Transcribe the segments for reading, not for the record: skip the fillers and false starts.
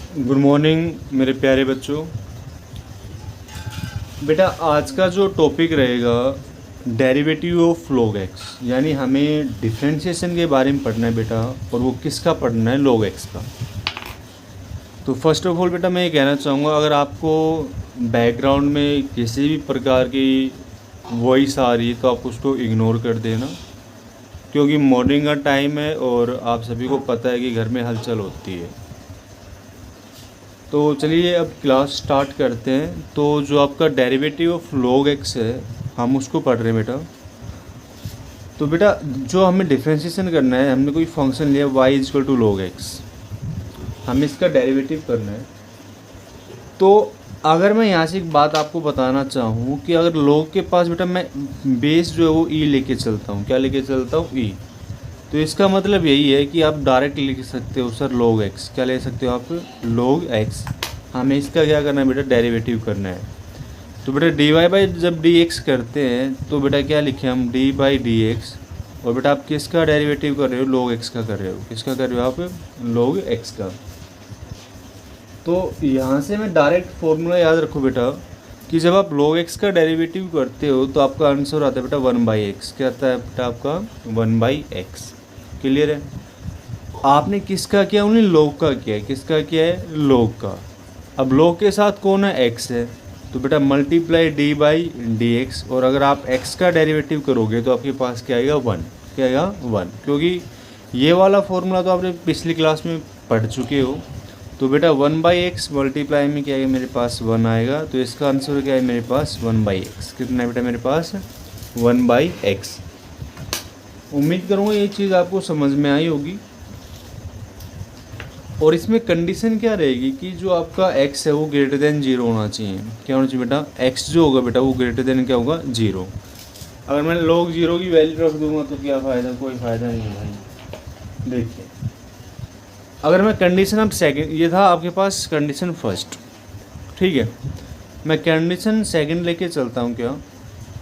Good morning मेरे प्यारे बच्चों। बेटा आज का जो टॉपिक रहेगा डेरिवेटिव ऑफ log x, यानी हमें डिफ्रेंशिएशन के बारे में पढ़ना है बेटा। और वो किसका पढ़ना है? log x का। तो फर्स्ट ऑफ ऑल बेटा मैं ये कहना चाहूँगा, अगर आपको बैकग्राउंड में किसी भी प्रकार की वॉइस आ रही है तो आप उसको इग्नोर कर देना, क्योंकि मॉर्निंग का टाइम है और आप सभी को पता है कि घर में हलचल होती है। तो चलिए अब क्लास स्टार्ट करते हैं। तो जो आपका डेरिवेटिव ऑफ log x है हम उसको पढ़ रहे हैं बेटा। तो बेटा जो हमें डिफ्रेंशिएशन करना है, हमने कोई फंक्शन लिया y equal to log x, हमें इसका डेरिवेटिव करना है। तो अगर मैं यहाँ से एक बात आपको बताना चाहूँ कि अगर log के पास बेटा मैं बेस जो है वो e लेके चलता हूँ, क्या लेके चलता हूँ? e। तो इसका मतलब यही है कि आप डायरेक्ट लिख सकते हो सर log x, क्या ले सकते हो आप? log x। हमें इसका क्या करना है बेटा? डेरिवेटिव करना है। तो बेटा dy बाई जब dx करते हैं तो बेटा क्या लिखे हम? d by dx। और बेटा आप किसका डेरिवेटिव कर रहे हो? log x का कर रहे हो। किसका कर रहे हो आप? log x का। तो यहाँ से मैं डायरेक्ट फॉर्मूला याद रखो बेटा कि जब आप log x का डेरिवेटिव करते हो तो आपका आंसर आता है बेटा 1/x। क्या आता है बेटा आपका? 1/x। क्लियर है? आपने किसका किया? उन्हें log का किया है। किसका किया है? log का। अब log के साथ कौन है? x है। तो बेटा multiply d by d x. और अगर आप x का डेरिवेटिव करोगे तो आपके पास क्या आएगा? 1। क्या आएगा? 1। क्योंकि ये वाला फॉर्मूला तो आपने पिछली क्लास में पढ़ चुके हो। तो बेटा 1/x मल्टीप्लाई में क्या आएगा? मेरे पास 1 आएगा। तो इसका आंसर क्या है मेरे पास? 1/x। कितना है बेटा मेरे पास? 1/x। उम्मीद करूँगा ये चीज़ आपको समझ में आई होगी। और इसमें कंडीशन क्या रहेगी कि जो आपका x है वो ग्रेटर देन 0 होना चाहिए। क्या होना चाहिए बेटा? x जो होगा बेटा वो ग्रेटर देन क्या होगा? 0। अगर मैं log 0 की वैल्यू रख दूंगा तो क्या फ़ायदा? कोई फ़ायदा नहीं है भाई। देखिए अगर मैं कंडीशन अब सेकंड, ये था आपके पास कंडीशन फर्स्ट, ठीक है। मैं कंडीशन सेकंड लेके चलता हूँ। क्या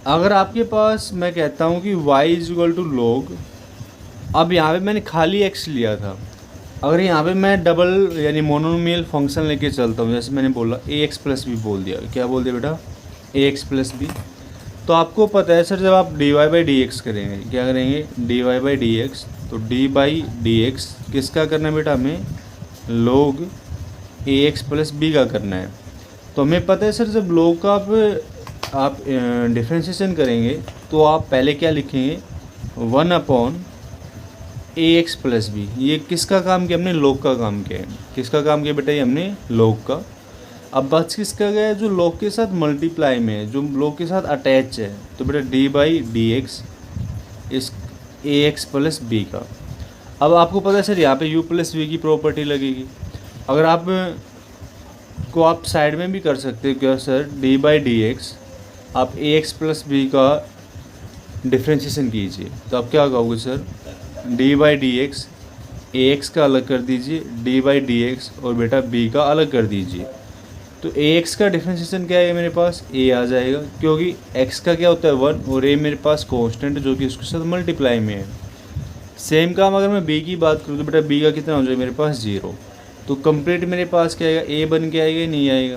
अगर आपके पास मैं कहता हूँ कि y is equal to log, अब यहाँ पे मैंने खाली x लिया था। अगर यहाँ पे मैं डबल यानी मोनोमियल फंक्शन लेके चलता हूँ, जैसे मैंने बोला ax प्लस बी बोल दिया। क्या बोल दिया बेटा? ax plus B. तो आपको पता है सर जब आप dy बाई डी एक्स करेंगे, क्या करेंगे? dy by d x. तो d बाई डी एक्स किसका करना है बेटा? हमें log ax प्लस बी का करना है। तो हमें पता है सर जब log का आप डिफ्रेंशिएशन करेंगे तो आप पहले क्या लिखेंगे? 1/ax plus B. ये किसका काम किया हमने? log का काम किया है। किसका काम किया बेटा? ये हमने log का। अब बच किसका गया? जो log के साथ मल्टीप्लाई में है, जो log के साथ अटैच है। तो बेटा d बाई डी एक्स इस ax प्लस बी का। अब आपको पता है सर यहाँ पे u प्लस वी की प्रॉपर्टी लगेगी। अगर आप को आप साइड में भी कर सकते हो। क्या sir? d by d x आप ax प्लस बी का डिफ्रेंशिएशन कीजिए। तो आप क्या कहोगे sir? d by d x ax का अलग कर दीजिए, d बाई डी एक्स और बेटा b का अलग कर दीजिए। तो ax का डिफ्रेंशिएशन क्या है मेरे पास? a आ जाएगा, क्योंकि x का क्या होता है? 1 और a मेरे पास कांस्टेंट जो कि उसके साथ मल्टीप्लाई में है। सेम काम अगर मैं b की बात करूँ तो बेटा b का कितना हो जाएगा मेरे पास? 0। तो कंप्लीट मेरे पास क्या आएगा? a बन के आएगा? नहीं आएगा।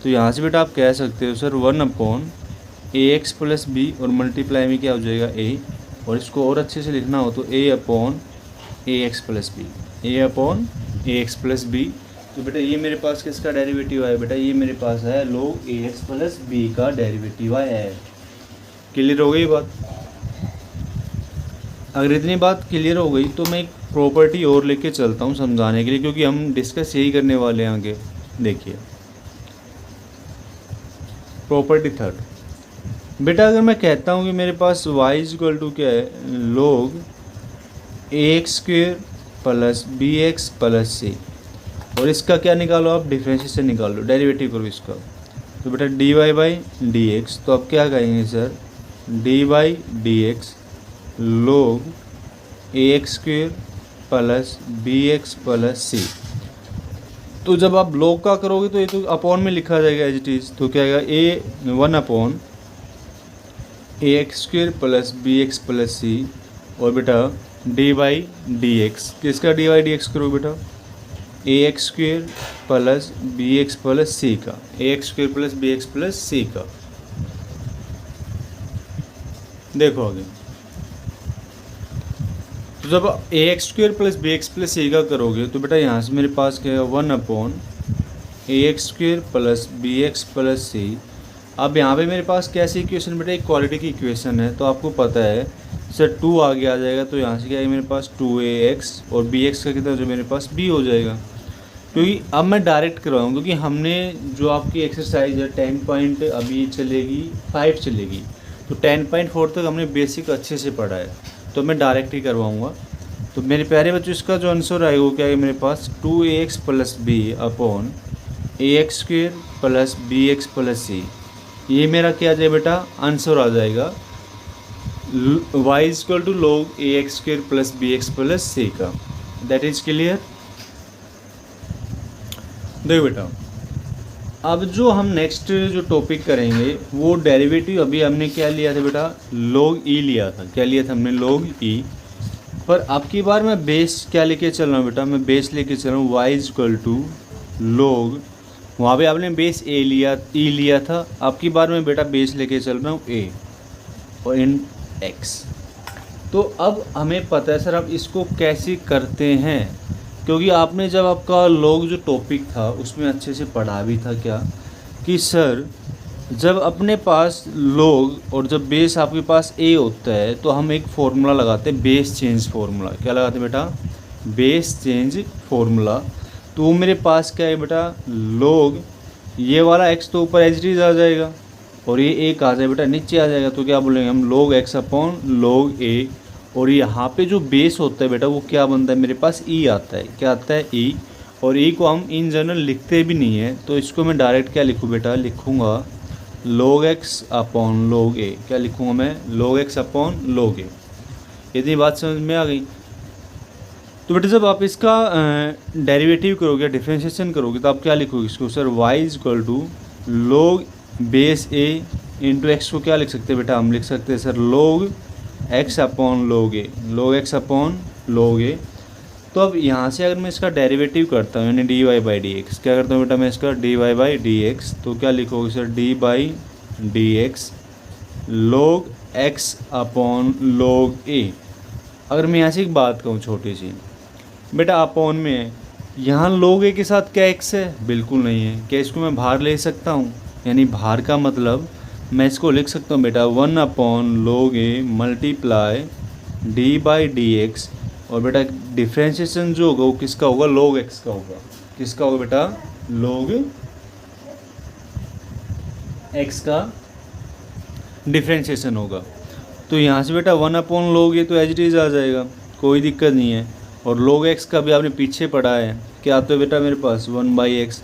तो यहाँ से बेटा आप कह सकते हो सर 1/ax प्लस बी और मल्टीप्लाई में क्या हो जाएगा? a। और इसको और अच्छे से लिखना हो तो a/ax plus B, a/ax plus B. तो बेटा ये मेरे पास किसका डेरिवेटिव आया? बेटा ये मेरे पास है log ax प्लस बी का डेरिवेटिव आया है। क्लियर हो गई बात? अगर इतनी बात क्लियर हो गई तो मैं एक प्रॉपर्टी और लेके चलता हूँ समझाने के लिए, क्योंकि हम डिस्कस यही करने वाले हैं आगे। देखिए प्रॉपर्टी थर्ड। बेटा अगर मैं कहता हूँ कि मेरे पास y इज इक्वल टू क्या है? log ax square plus b x plus c. और इसका क्या निकालो आप? डिफ्रेंशिएशन निकालो, डेरिवेटिव करो इसका। तो बेटा dy बाई डी एक्स। तो आप क्या कहेंगे sir? dy by d x log ax square plus b x plus c. तो जब आप log का करोगे तो ये तो अपॉन में लिखा जाएगा एज इट इज़। तो क्या आएगा? a 1/ax square plus b x plus c और बेटा d बाई डी एक्स। किसका d बाई डी एक्स करो बेटा? A x square plus b x plus c का, a x square plus b x plus c का। देखो आगे, तो जब a x square plus b x plus c का करोगे तो बेटा यहाँ से मेरे पास क्या है 1 a x square plus b x plus c. अब यहाँ पे मेरे पास कैसी इक्वेशन बेटा, एक क्वालिटी की इक्वेशन है, तो आपको पता है सर 2 आगे आ जाएगा, तो यहाँ से क्या है मेरे पास 2ax और bx का कितना हो जाएगा मेरे पास b हो जाएगा। क्योंकि अब मैं डायरेक्ट करवाऊँ, क्योंकि हमने जो आपकी एक्सरसाइज है 10 पॉइंट अभी चलेगी 5 चलेगी, तो 10.4 तक हमने बेसिक अच्छे से पढ़ा है, तो मैं डायरेक्ट ही करवाऊँगा। तो मेरे प्यारे बच्चों, इसका जो आंसर आएगा वो क्या है मेरे पास 2ax plus b upon a x square plus b x plus c. ये मेरा क्या आ जाएगा बेटा, आंसर आ जाएगा y is equal to log a x square plus b x plus c का। That is clear. देखो बेटा, अब जो हम नेक्स्ट जो टॉपिक करेंगे वो डेरिवेटिव, अभी हमने क्या लिया था बेटा, log e लिया था। क्या लिया था हमने, log e। पर अब की बार मैं बेस क्या लेके चल रहा हूँ बेटा, मैं बेस लेके चल रहा हूँ y is equal to log, वहाँ पे आपने बेस ए लिया e लिया था, अब की बार मैं बेटा बेस लेके चल रहा हूँ a और इन x। तो अब हमें पता है सर अब इसको कैसे करते हैं, क्योंकि आपने जब आपका log जो टॉपिक था उसमें अच्छे से पढ़ा भी था क्या, कि सर जब अपने पास log और जब बेस आपके पास a होता है तो हम एक फॉर्मूला लगाते हैं, बेस चेंज फार्मूला। क्या लगाते हैं बेटा, बेस चेंज फार्मूला। तो वो मेरे पास क्या है बेटा, log ये वाला x तो ऊपर एज इट इज आ जाएगा और ये एक आ जाए बेटा नीचे आ जाएगा, तो क्या बोलेंगे हम, log x upon log a। और यहाँ पे जो बेस होता है बेटा वो क्या बनता है मेरे पास, e आता है। क्या आता है, e। और e को हम इन जनरल लिखते भी नहीं है, तो इसको मैं डायरेक्ट क्या लिखूँ बेटा, लिखूँगा log x upon log a। क्या लिखूँगा मैं, log x upon log a। इतनी बात समझ में आ गई। तो बेटा जब आप इसका डेरिवेटिव करोगे, डिफरेंशिएशन करोगे, तो आप क्या लिखोगे इसको, sir y is equal to log base a into x को क्या लिख सकते हैं बेटा, हम लिख सकते हैं sir log x upon log a, log x upon log a। तो अब यहाँ से अगर मैं इसका डेरिवेटिव करता हूँ यानी dy बाई डी एक्स, क्या करता हूँ बेटा मैं इसका dy बाई डी एक्स, तो क्या लिखोगे sir d by d x log x upon log a। अगर मैं यहाँ से एक बात कहूँ छोटी सी बेटा, अपॉन में है, यहाँ log a के साथ क्या x है, बिल्कुल नहीं है। क्या इसको मैं बाहर ले सकता हूँ, यानी बाहर का मतलब मैं इसको लिख सकता हूँ बेटा 1 upon log a multiply D by d x. और बेटा डिफ्रेंशिएशन जो होगा वो किसका होगा, log x का होगा। किसका होगा बेटा, log x का डिफ्रेंशिएशन होगा। तो यहाँ से बेटा 1 अपॉन log a तो एज इट इज आ जाएगा, कोई दिक्कत नहीं है। और log x का भी आपने पीछे पढ़ा है, क्या आता है बेटा मेरे पास 1 बाई एक्स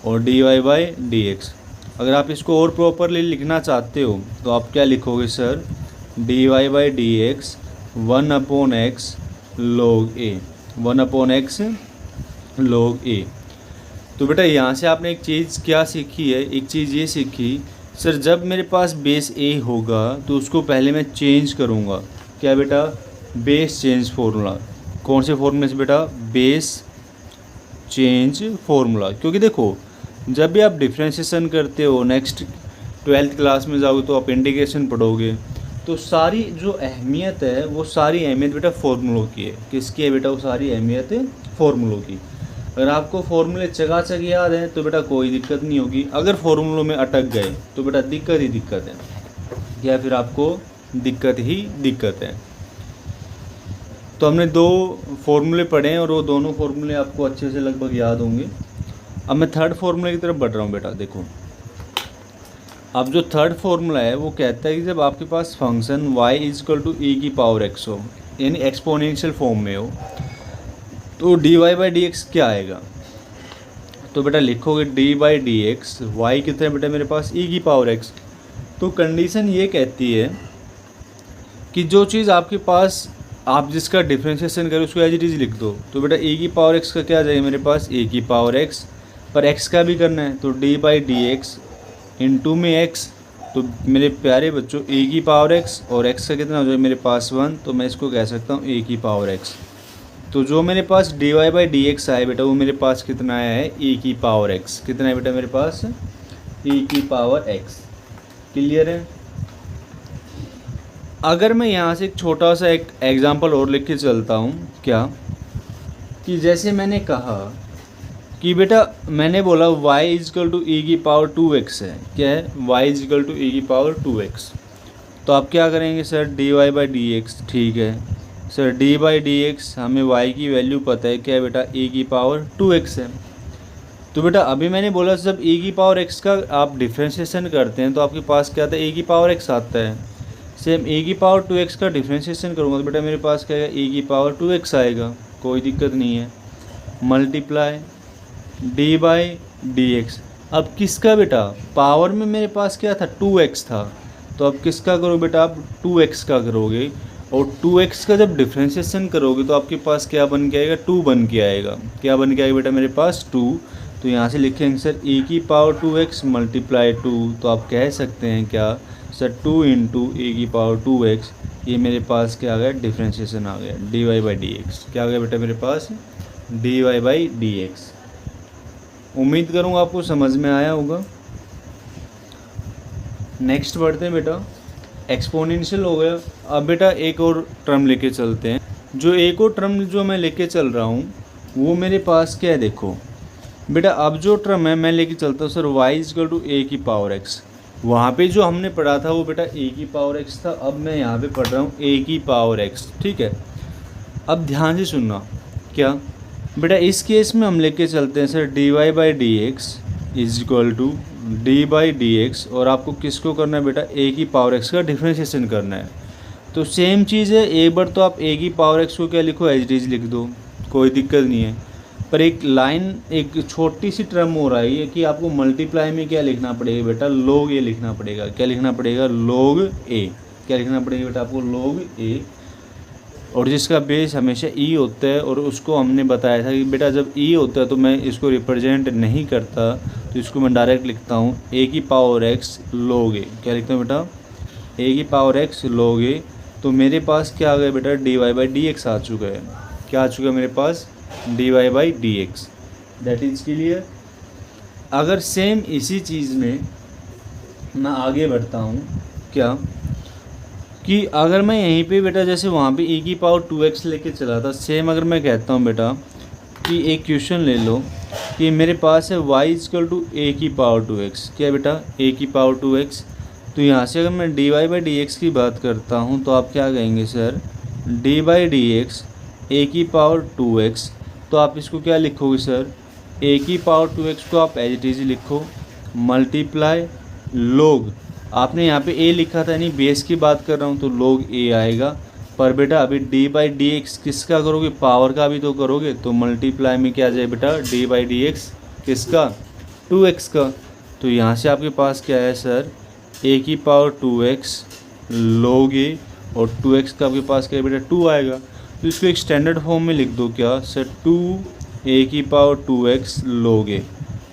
और dy बाई डी एक्स। अगर आप इसको और प्रॉपरली लिखना चाहते हो तो आप क्या लिखोगे sir, dy by d x 1 upon x log a, 1 upon x log a। तो बेटा यहाँ से आपने एक चीज़ क्या सीखी है, एक चीज़ ये सीखी सर जब मेरे पास बेस a होगा तो उसको पहले मैं चेंज करूँगा। क्या बेटा, बेस चेंज फार्मूला। कौन से फार्मूले से बेटा, बेस चेंज फार्मूला। क्योंकि देखो जब भी आप डिफ्रेंशिएशन करते हो, नेक्स्ट 12th क्लास में जाओगे तो आप इंटीग्रेशन पढ़ोगे, तो सारी जो अहमियत है वो सारी अहमियत बेटा फार्मूलों की है। किसकी है बेटा, वो सारी अहमियत फार्मूलों की। अगर आपको फार्मूले चकाचक याद हैं तो बेटा कोई दिक्कत नहीं होगी, अगर फार्मूलों में अटक गए तो बेटा दिक्कत ही दिक्कत है, या फिर आपको दिक्कत ही दिक्कत है। तो हमने 2 फार्मूले पढ़े हैं और वो दोनों फार्मूले आपको अच्छे से लगभग याद होंगे। अब मैं थर्ड फार्मूले की तरफ बढ़ रहा हूँ बेटा। देखो अब जो थर्ड फार्मूला है वो कहता है कि जब आपके पास function y is equal to e की पावर x हो, यानी एक्सपोनेंशियल फॉर्म में हो, तो dy बाई डी एक्स क्या आएगा। तो बेटा लिखोगे d by d x, y कितना है बेटा मेरे पास e की पावर x। तो कंडीशन ये कहती है कि जो चीज़ आपके पास आप जिसका डिफ्रेंशिएशन करें उसको एज इट इज लिख दो। तो बेटा e की पावर x का क्या आ जाएगा मेरे पास, e की पावर x, पर x का भी करना है तो d by d x into में x। तो मेरे प्यारे बच्चों e की पावर x और x का कितना हो जाएगा मेरे पास 1, तो मैं इसको कह सकता हूँ a की पावर x। तो जो मेरे पास d y by d x आया बेटा वो मेरे पास कितना आया है ई की पावर एक्स। कितना है बेटा मेरे पास ई की पावर एक्स। क्लियर है। अगर मैं यहाँ से एक छोटा सा एक एग्जांपल और लिख के चलता हूँ क्या, कि जैसे मैंने कहा कि बेटा मैंने बोला y इजकल टू ई की पावर 2x है। क्या है y इजकल टू ई की पावर 2x। तो आप क्या करेंगे sir d y by d x. ठीक है sir d by d x हमें y की वैल्यू पता है क्या है बेटा e की पावर 2x है। तो बेटा अभी मैंने बोला जब e की पावर x का आप डिफ्रेंशिएशन करते हैं तो आपके पास क्या आता है e की पावर x आता है। सेम e की पावर 2x का डिफ्रेंशिएशन करूँगा तो बेटा मेरे पास क्या है e की पावर 2x आएगा। कोई दिक्कत नहीं है। Multiply D by d x. अब किसका बेटा पावर में मेरे पास क्या था 2x था, तो अब किसका करो बेटा आप 2x का करोगे, और 2x का जब डिफ्रेंशिएशन करोगे तो आपके पास क्या बन के आएगा 2 बन के आएगा। क्या बन के आएगा बेटा मेरे पास 2। तो यहाँ से लिखेंगे सर e की पावर 2x मल्टीप्लाई 2। तो आप कह सकते हैं क्या सर 2 इंटू e की पावर 2x। ये मेरे पास क्या आ गया डिफ्रेंशिएशन आ गया d y by d x. क्या आ गया बेटा मेरे पास d y by d x. उम्मीद करूँगा आपको समझ में आया होगा। नेक्स्ट बढ़ते हैं बेटा एक्सपोनेंशियल हो गया। अब बेटा एक और टर्म लेके चलते हैं। जो एक और टर्म जो मैं लेके चल रहा हूँ वो मेरे पास क्या है देखो बेटा। अब जो टर्म है मैं लेके चलता हूँ सर y इजकल टू ए की पावर x। वहाँ पे जो हमने पढ़ा था वो बेटा a की पावर x था। अब मैं यहाँ पे पढ़ रहा हूँ a की पावर x। ठीक है। अब ध्यान से सुनना क्या बेटा, इस केस में हम लेके चलते हैं sir d y by d x is equal to d by d x, और आपको किसको करना है बेटा ए की पावर एक्स का डिफ्रेंशिएशन करना है। तो सेम चीज़ है, एक बार तो आप ए की पावर एक्स को क्या लिखो एज इट इज लिख दो, कोई दिक्कत नहीं है। पर एक लाइन एक छोटी सी टर्म हो रहा है कि आपको मल्टीप्लाई में क्या लिखना पड़ेगा बेटा लॉग ए लिखना पड़ेगा। क्या लिखना पड़ेगा लॉग ए। क्या लिखना पड़ेगा बेटा आपको लॉग ए, और जिसका बेस हमेशा ई होता है। और उसको हमने बताया था कि बेटा जब ई होता है तो मैं इसको रिप्रेजेंट नहीं करता, तो इसको मैं डायरेक्ट लिखता हूँ ए की पावर एक्स लॉग ए। क्या लिखता हूँ बेटा ए की पावर एक्स लॉग ए। तो मेरे पास क्या आ गया बेटा d y by d x आ चुका है। क्या आ चुका है मेरे पास d y by d x. That is clear. अगर सेम इसी चीज़ में मैं आगे बढ़ता हूँ क्या कि अगर मैं यहीं पे बेटा जैसे वहाँ पे e की पावर 2x लेके चला था, सेम अगर मैं कहता हूँ बेटा कि एक क्वेश्चन ले लो कि मेरे पास है y इजकल टू ए की पावर 2x। क्या है बेटा a की पावर 2x। तो यहाँ से अगर मैं d y by d x की बात करता हूँ तो आप क्या कहेंगे sir d by d x a की पावर 2x। तो आप इसको क्या लिखोगे सर ए की पावर 2x को आप एज इट इज लिखो मल्टीप्लाई लोग। आपने यहाँ पे a लिखा था यानी बेस की बात कर रहा हूँ तो लोग a आएगा। पर बेटा अभी d बाई डी एक्स किसका करोगे पावर का भी तो करोगे, तो मल्टीप्लाई में क्या आ जाए बेटा d बाई डी एक्स किसका 2x का। तो यहाँ से आपके पास क्या है सर a की पावर 2x लोग a, और 2x का आपके पास क्या है बेटा 2 आएगा। तो इसको एक स्टैंडर्ड फॉर्म में लिख दो क्या सर 2a की पावर 2x लोग a।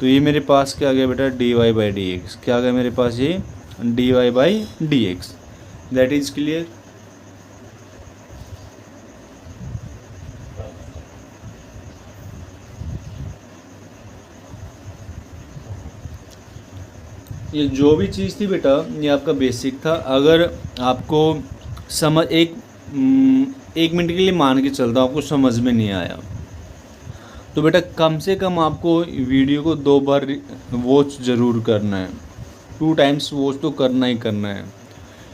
तो ये मेरे पास क्या आ गया बेटा d y by d x. क्या आ गया मेरे पास ये d y by d x. That is clear. ये जो भी चीज़ थी बेटा ये आपका बेसिक था। अगर आपको समझ एक मिनट के लिए मान के चलता हूँ आपको समझ में नहीं आया तो बेटा कम से कम आपको वीडियो को 2 बार वॉच ज़रूर करना है। 2 टाइम्स वॉच तो करना ही करना है,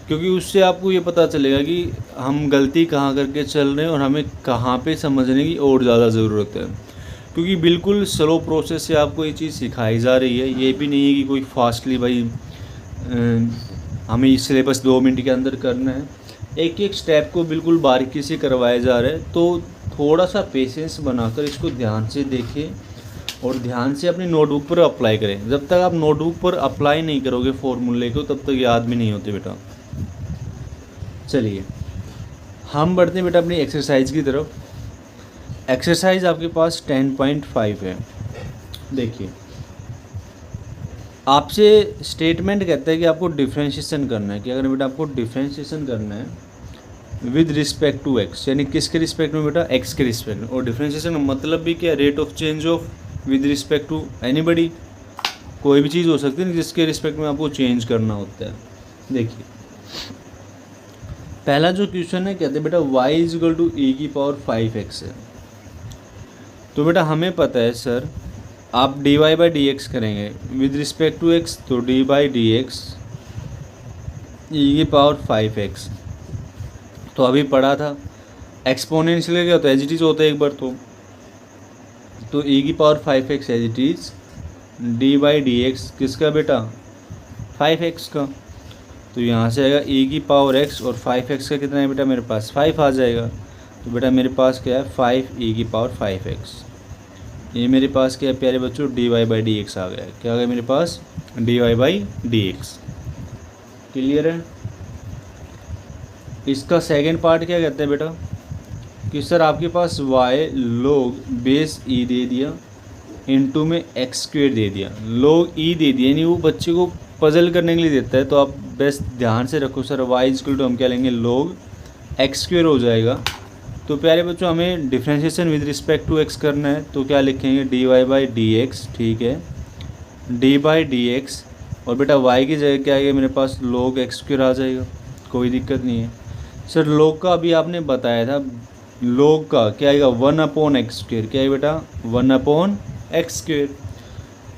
क्योंकि उससे आपको ये पता चलेगा कि हम गलती कहाँ करके चल रहे हैं और हमें कहाँ पे समझने की और ज़्यादा ज़रूरत है। क्योंकि बिल्कुल स्लो प्रोसेस से आपको ये चीज़ सिखाई जा रही है। ये भी नहीं है कि कोई फास्टली भाई हमें इस सिलेबस 2 मिनट के अंदर करना है। एक एक स्टेप को बिल्कुल बारीकी से करवाया जा रहा है। तो थोड़ा सा पेशेंस बनाकर इसको ध्यान से देखें और ध्यान से अपनी नोटबुक पर अप्लाई करें। जब तक आप नोटबुक पर अप्लाई नहीं करोगे फॉर्मूले को तब तक याद भी नहीं होते बेटा। चलिए हम बढ़ते हैं बेटा अपनी एक्सरसाइज की तरफ। एक्सरसाइज आपके पास 10.5 है। देखिए आपसे स्टेटमेंट कहता है कि आपको डिफ्रेंशिएशन करना है। कि अगर बेटा आपको डिफ्रेंशिएशन करना है विद रिस्पेक्ट टू एक्स, यानी किसके रिस्पेक्ट में बेटा, एक्स के रिस्पेक्ट में। और डिफरेंशिएशन का मतलब भी क्या, rate of change of with respect to anybody, कोई भी चीज़ हो सकती है जिसके रिस्पेक्ट में आपको चेंज करना होता है। देखिए पहला जो क्वेश्चन है कहते हैं बेटा y is equal to e की पावर 5x है। तो बेटा हमें पता है सर, आप dy बाई डी एक्स करेंगे विद रिस्पेक्ट टू x, तो डी बाई डी एक्स ई की पावर 5x, तो अभी पढ़ा था एक्सपोनेंशियल क्या होता है, एज इट इज होता है एक बार तो e की power 5x as it is d by d x किसका बेटा, 5x का। तो यहाँ से आएगा e की पावर x और 5x का कितना है बेटा, मेरे पास 5 आ जाएगा। तो बेटा मेरे पास क्या है, 5e की पावर 5x। ये मेरे पास क्या है प्यारे बच्चों, dy बाई डी एक्स आ गया। क्या आ गया मेरे पास, dy by d x. Clear है। इसका सेकंड पार्ट क्या कहते हैं बेटा, कि सर आपके पास y log बेस e दे दिया, इनटू में एक्स स्क्वेयर दे दिया, log e दे दिया, यानी वो बच्चे को पजल करने के लिए देता है। तो आप बेस्ट ध्यान से रखो sir, y is equal to हम क्या लेंगे, log एक्स स्क्वेयर हो जाएगा। तो प्यारे बच्चों हमें differentiation with respect to x करना है, तो क्या लिखेंगे, d y by d x, ठीक है, डी बाई डी एक्स। और बेटा y की जगह क्या आएगा मेरे पास, log एक्स स्क्वेयर आ जाएगा, कोई दिक्कत नहीं है। सर log का अभी आपने बताया था, log का क्या आएगा, 1 एक्स स्क्वेयर, क्या है बेटा, 1 एक्स स्क्वेयर।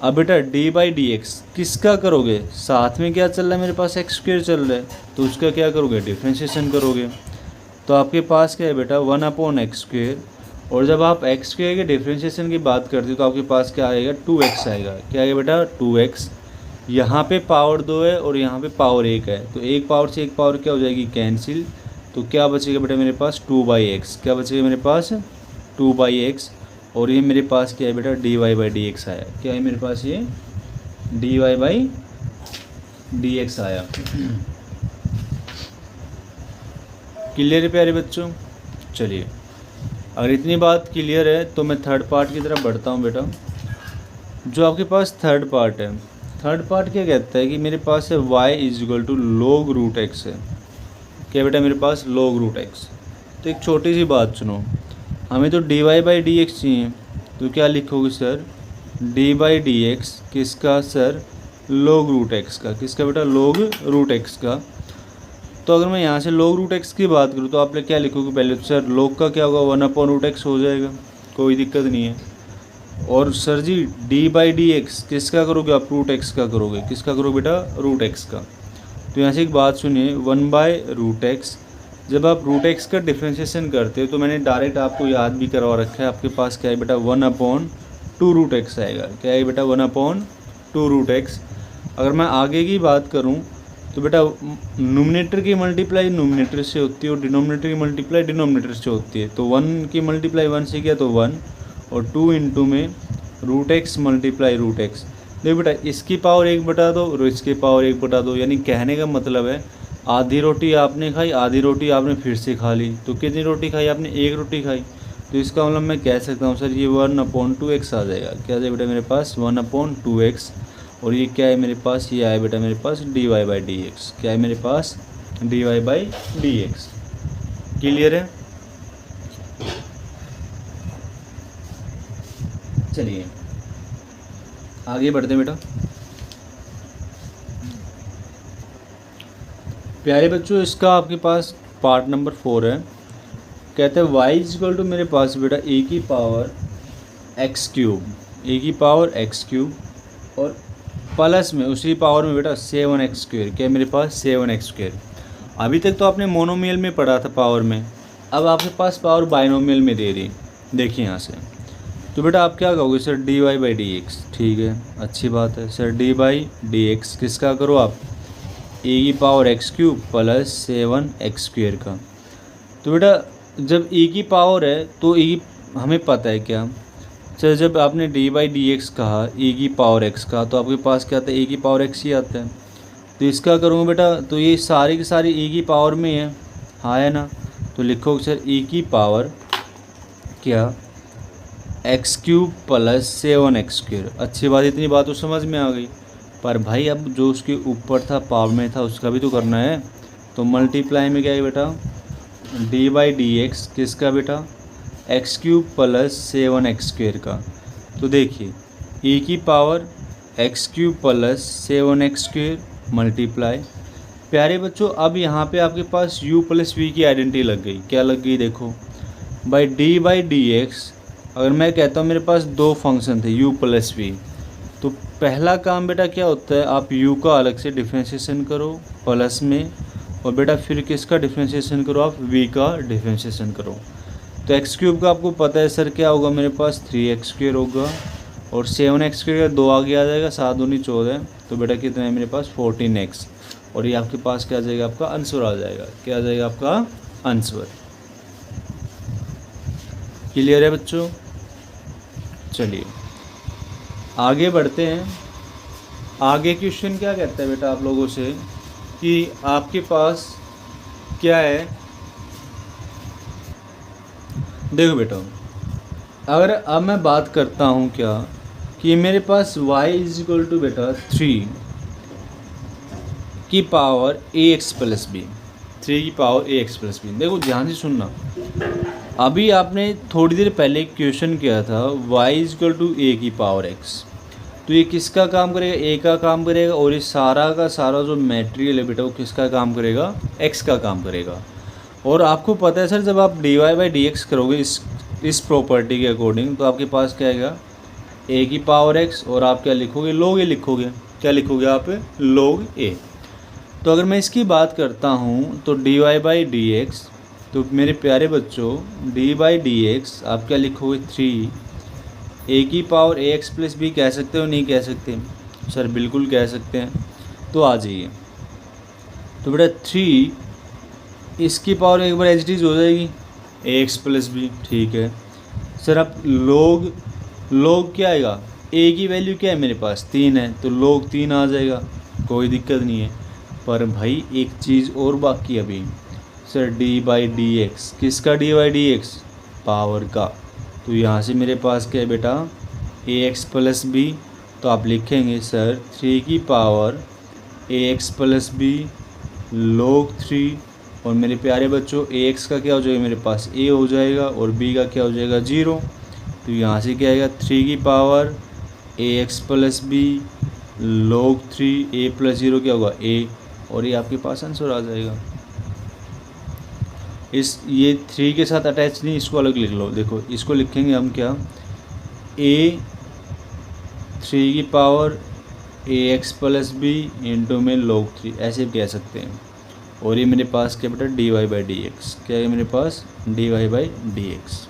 अब बेटा डी बाई डी एक्स किसका करोगे, साथ में क्या चल रहा है मेरे पास, एक्स स्क्वेयर चल रहा है, तो उसका क्या करोगे, डिफ्रेंशिएशन करोगे। तो आपके पास क्या है बेटा, 1 एक्स स्क्वेयर। और जब आप एक्स स्क्वेयर के डिफ्रेंशिएशन की बात करते हो तो आपके पास क्या आएगा, 2x आएगा। क्या आएगा बेटा, 2x। यहाँ पे पावर 2 है और यहाँ पे पावर 1 है, तो एक पावर से एक पावर क्या हो जाएगी, कैंसिल। तो क्या बचेगा बेटा मेरे पास, 2/x। क्या बचेगा मेरे पास, 2/x। और ये मेरे पास क्या है बेटा, d y by d x आया। क्या है मेरे पास, ये d y by d x आया। क्लियर है प्यारे बच्चों। चलिए अगर इतनी बात क्लियर है तो मैं थर्ड पार्ट की तरफ बढ़ता हूँ बेटा। जो आपके पास थर्ड पार्ट है, थर्ड पार्ट क्या कहता है कि मेरे पास है y is equal to log root x है। क्या बेटा मेरे पास, log रूट एक्स। तो एक छोटी सी बात सुनो, हमें तो d y by d x चाहिए, तो क्या लिखोगे sir, d by d x किसका सर, log रूट एक्स का। किसका बेटा, log रूट एक्स का। तो अगर मैं यहाँ से log रूट एक्स की बात करूँ तो आप लोग क्या लिखोगे, पहले तो सर log का क्या होगा, 1/√x हो जाएगा, कोई दिक्कत नहीं है। और sir G D by d x किसका करोगे आप, रूट एक्स का करोगे। किसका करोगे बेटा, रूट एक्स का। तो यहाँ से एक बात सुनिए, 1/√x। जब आप रूट एक्स का डिफ्रेंशिएशन करते हो तो मैंने डायरेक्ट आपको याद भी करवा रखा है, आपके पास क्या है बेटा, 1/2√x आएगा। क्या है बेटा, 1/2√x। अगर मैं आगे की बात करूं तो बेटा नोमिनेटर की मल्टीप्लाई नोमिनेटर से होती है और डिनोमिनेटर की मल्टीप्लाई डिनोमिनेटर से होती है। तो 1 की मल्टीप्लाई 1 से किया तो 1, और 2 इंटू में √x मल्टीप्लाई √x। देखो बेटा इसकी पावर 1 बटा दो और इसकी पावर 1 बटा दो, यानी कहने का मतलब है आधी रोटी आपने खाई, आधी रोटी आपने फिर से खा ली। तो कितनी रोटी खाई आपने, 1 रोटी खाई। तो इसका मतलब मैं कह सकता हूँ सर ये 1/2x आ जाएगा। क्या आ जाएगा बेटा मेरे पास, 1/2x। और ये क्या है मेरे पास, ये आया बेटा मेरे पास d y by d x. क्या है मेरे पास, d y by d x. Clear है। चलिए आगे बढ़ते हैं बेटा। प्यारे बच्चों इसका आपके पास पार्ट नंबर 4 है। कहते हैं y इज इक्वल टू मेरे पास बेटा a की पावर x क्यूब, a की पावर x क्यूब और प्लस में उसी पावर में बेटा 7x स्क्वेयर। क्या है मेरे पास, 7x स्क्वेयर। अभी तक तो आपने मोनोमियल में पढ़ा था पावर में, अब आपके पास पावर बाइनोमियल में दे दी। देखिए यहाँ से तो बेटा आप क्या कहोगे sir, d y by d x. ठीक है, अच्छी बात है sir, d by d x किसका करो आप, ए की power x cube plus 7x square का। तो बेटा जब ए की पावर है तो ए हमें पता है क्या, सर जब आपने डी बाई डी एक्स कहा ए की पावर एक्स का, तो आपके पास क्या आता है, ए की पावर एक्स ही आता है। तो इसका करूँगा बेटा, तो ये सारी की सारी ए की पावर में है, हाँ है ना। तो लिखो सर ए की पावर क्या, x cube plus 7x square. अच्छी बात, इतनी बात तो समझ में आ गई। पर भाई अब जो उसके ऊपर था पावर में था उसका भी तो करना है। तो मल्टीप्लाई में क्या है बेटा, डी बाई डी एक्स किसका बेटा, एक्स क्यूब प्लस 7x² का। तो देखिए e की power x cube plus 7x² multiply. प्यारे बच्चों अब यहाँ पे आपके पास u प्लस वी की आइडेंटिटी लग गई। क्या लग गई देखो, बाई डी एक्स अगर मैं कहता हूँ मेरे पास दो फंक्शन थे u प्लस वी, तो पहला काम बेटा क्या होता है, आप u का अलग से डिफ्रेंशिएशन करो प्लस में, और बेटा फिर किसका डिफ्रेंशिएशन करो, आप v का डिफ्रेंशिएशन करो। तो एक्स क्यूब का आपको पता है सर क्या होगा, मेरे पास 3x² होगा और 7x² का 2 आगे आ जाएगा, 7 दूनी 14, तो बेटा कितना है मेरे पास 14x, और ये आपके पास क्या आ जाएगा, आपका आंसर आ जाएगा। क्या आ जाएगा आपका आंसर। क्लियर है बच्चों। चलिए आगे बढ़ते हैं। आगे क्वेश्चन क्या कहता है बेटा आप लोगों से कि आपके पास क्या है, देखो बेटा अगर अब मैं बात करता हूँ क्या कि मेरे पास y इज इक्वल टू बेटा 3 की पावर ax प्लस बी, 3 की पावर ax प्लस बी। देखो ध्यान से सुनना, अभी आपने थोड़ी देर पहले क्वेश्चन किया था y is equal to a की पावर x, तो ये किसका काम करेगा, a का काम करेगा, और ये सारा का सारा जो मटेरियल है बेटा वो किसका काम करेगा, x का काम करेगा। और आपको पता है सर जब आप dy बाई डी एक्स करोगे इस प्रॉपर्टी के अकॉर्डिंग, तो आपके पास क्या आएगा a की पावर x, और आप क्या लिखोगे, log a लिखोगे। क्या लिखोगे आप, log a। तो अगर मैं इसकी बात करता हूँ तो dy बाई डी एक्स, तो मेरे प्यारे बच्चों डी बाई डी एक्स आप क्या लिखोगे 3 a की पावर ax प्लस बी, कह सकते हो नहीं कह सकते सर, बिल्कुल कह सकते हैं। तो आ जाइए, तो बेटा 3 इसकी पावर एक बार एच डी हो जाएगी ax प्लस बी, ठीक है सर। अब log क्या आएगा, a की वैल्यू क्या है मेरे पास 3 है, तो log 3 आ जाएगा, कोई दिक्कत नहीं है। पर भाई एक चीज़ और बाकी अभी sir, d by d x किसका, d by d x power का, तो यहाँ से मेरे पास क्या है बेटा ax प्लस बी, तो आप लिखेंगे सर 3 की power ax plus B log 3, और मेरे प्यारे बच्चों ax का क्या हो जाएगा मेरे पास a हो जाएगा, और b का क्या हो जाएगा 0, तो यहाँ से क्या आएगा 3 की power ax plus B log 3 a plus 0 क्या होगा a, और ये आपके पास आंसर आ जाएगा। ये 3 के साथ अटैच नहीं, इसको अलग लिख लो। देखो इसको लिखेंगे हम क्या, a 3 की power ax plus B into में log 3, ऐसे भी कह सकते हैं। और ये मेरे पास क्या बेटा dy बाई डी एक्स, क्या है मेरे पास dy by d x.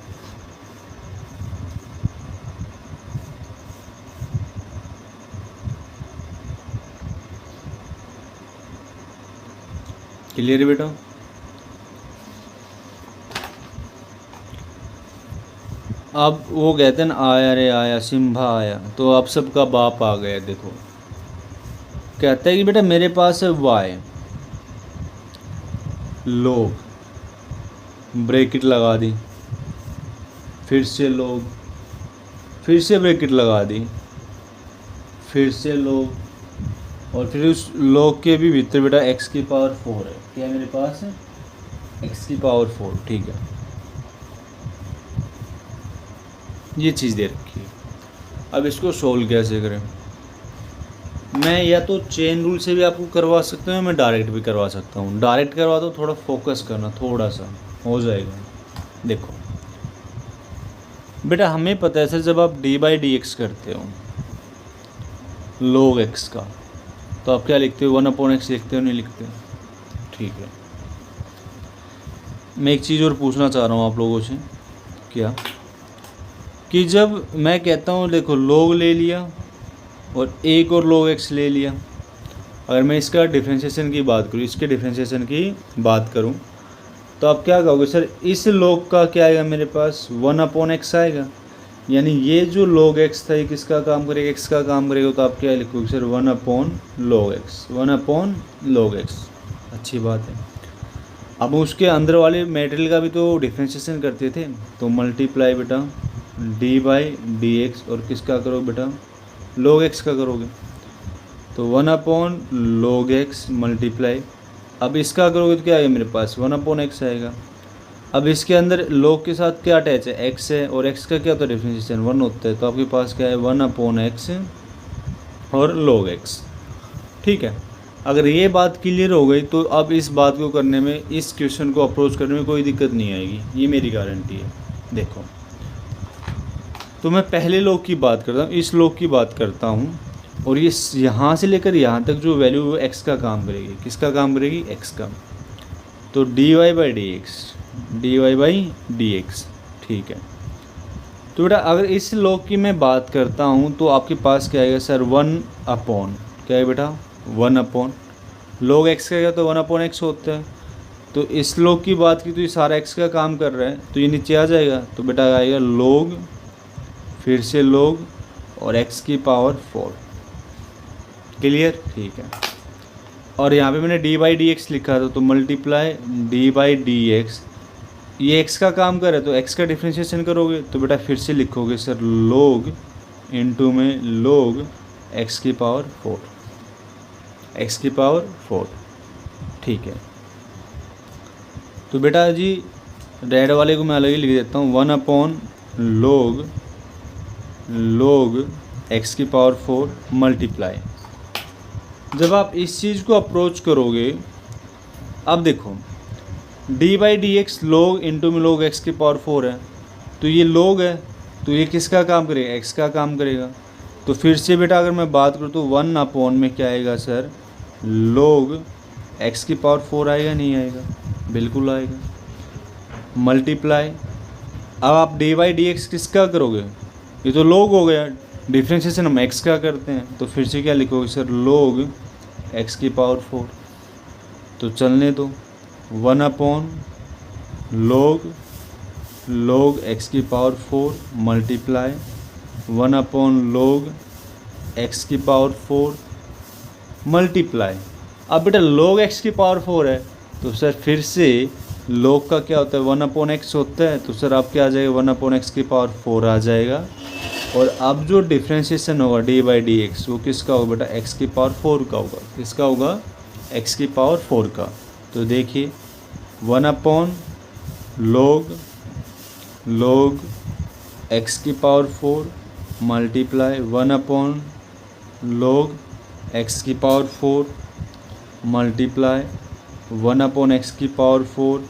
Clear है बेटा। अब वो कहते हैं ना आया रे आया सिम्बा आया, तो अब सबका बाप आ गया। देखो कहता है कि बेटा मेरे पास है y, log ब्रैकेट लगा दी, फिर से log, फिर से ब्रैकेट लगा दी, फिर से log, और फिर उस log के भी भीतर बेटा x की पावर 4 है। क्या मेरे पास है x की पावर 4, ठीक है ये चीज़ दे रखी है। अब इसको सोल्व कैसे करें, मैं या तो चेन रूल से भी आपको करवा सकता हूँ, मैं डायरेक्ट भी करवा सकता हूँ। डायरेक्ट करवा दो, थोड़ा फोकस करना, थोड़ा सा हो जाएगा। देखो बेटा हमें पता है सर जब आप डी बाई डी एक्स करते हो log x का, तो आप क्या लिखते हो 1/x लिखते हो नहीं लिखते, ठीक है। मैं एक चीज़ और पूछना चाह रहा हूँ आप लोगों से, क्या कि जब मैं कहता हूँ देखो log ले लिया और एक और log x ले लिया, अगर मैं इसका डिफ्रेंशिएशन की बात करूँ, इसके डिफ्रेंशिएशन की बात करूँ, तो आप क्या कहोगे सर इस log का क्या आएगा मेरे पास 1/x आएगा, यानी ये जो log x था ये किसका काम करेगा, x का काम करेगा, तो आप क्या लिखोगे sir 1/log x, 1/log x। अच्छी बात है। अब उसके अंदर वाले मटेरियल का भी तो डिफ्रेंशिएशन करते थे, तो मल्टीप्लाई बेटा डी बाई डी एक्स, और किसका करोगे बेटा log x का करोगे, तो 1/log x मल्टीप्लाई, अब इसका करोगे तो क्या आएगा मेरे पास 1/x आएगा, अब इसके अंदर log के साथ क्या अटैच है, x है, और x का क्या होता है डिफरेंशिएशन 1 होता है, तो आपके पास क्या है 1/x और log x। ठीक है, अगर ये बात क्लियर हो गई तो अब इस बात को करने में, इस क्वेश्चन को अप्रोच करने में कोई दिक्कत नहीं आएगी, ये मेरी गारंटी है। देखो, तो मैं पहले log की बात करता हूँ, इस log की बात करता हूँ, और ये यहाँ से लेकर यहाँ तक जो वैल्यू वो x का काम करेगी, किसका काम करेगी, x का। तो dy/dx, ठीक है। तो बेटा अगर इस log की मैं बात करता हूँ तो आपके पास क्या आएगा सर, 1/, क्या है बेटा 1/, log x का क्या तो 1/x होता है। तो इस log की बात की तो ये सारा x का काम कर रहा है, तो ये नीचे आ जाएगा, तो बेटा आएगा log, फिर से log और x की पावर 4। क्लियर, ठीक है। और यहाँ पे मैंने dy/dx लिखा था, तो मल्टीप्लाई dy/dx, ये x का काम कर रहा है तो x का डिफ्रेंशिएशन करोगे, तो बेटा फिर से लिखोगे सर log इनटू में log x की पावर 4, x की पावर 4, ठीक है। तो बेटा जी रेड वाले को मैं अलग ही लिख देता हूँ, 1/log x की पावर 4 मल्टीप्लाई। जब आप इस चीज़ को अप्रोच करोगे, अब देखो dy/dx log इनटू में log x की पावर 4 है, तो ये log है, तो ये किसका काम करेगा, x का काम करेगा। तो फिर से बेटा अगर मैं बात करूँ तो 1/, में क्या आएगा सर, log x की पावर 4 आएगा, नहीं आएगा, बिल्कुल आएगा, मल्टीप्लाई। अब आप dy/dx किसका करोगे, ये तो log हो गया, डिफ्रेंशिएशन हम x का करते हैं, तो फिर से क्या लिखोगे सर log x की पावर 4। तो चलने दो, 1/log x की पावर 4 मल्टीप्लाई 1/log x की पावर 4 मल्टीप्लाई। अब बेटा log x की पावर 4 है, तो सर फिर से log का क्या होता है 1/x होता है, तो सर आप क्या आ जाएगा 1/x की पावर 4 आ जाएगा। और अब जो डिफ्रेंशिएशन होगा dy/dx वो किसका होगा बेटा, x की पावर 4 का होगा, किसका होगा, x की पावर 4 का। तो देखिए 1/log x की पावर 4 मल्टीप्लाई 1/log x की पावर 4 मल्टीप्लाई 1/x की पावर 4,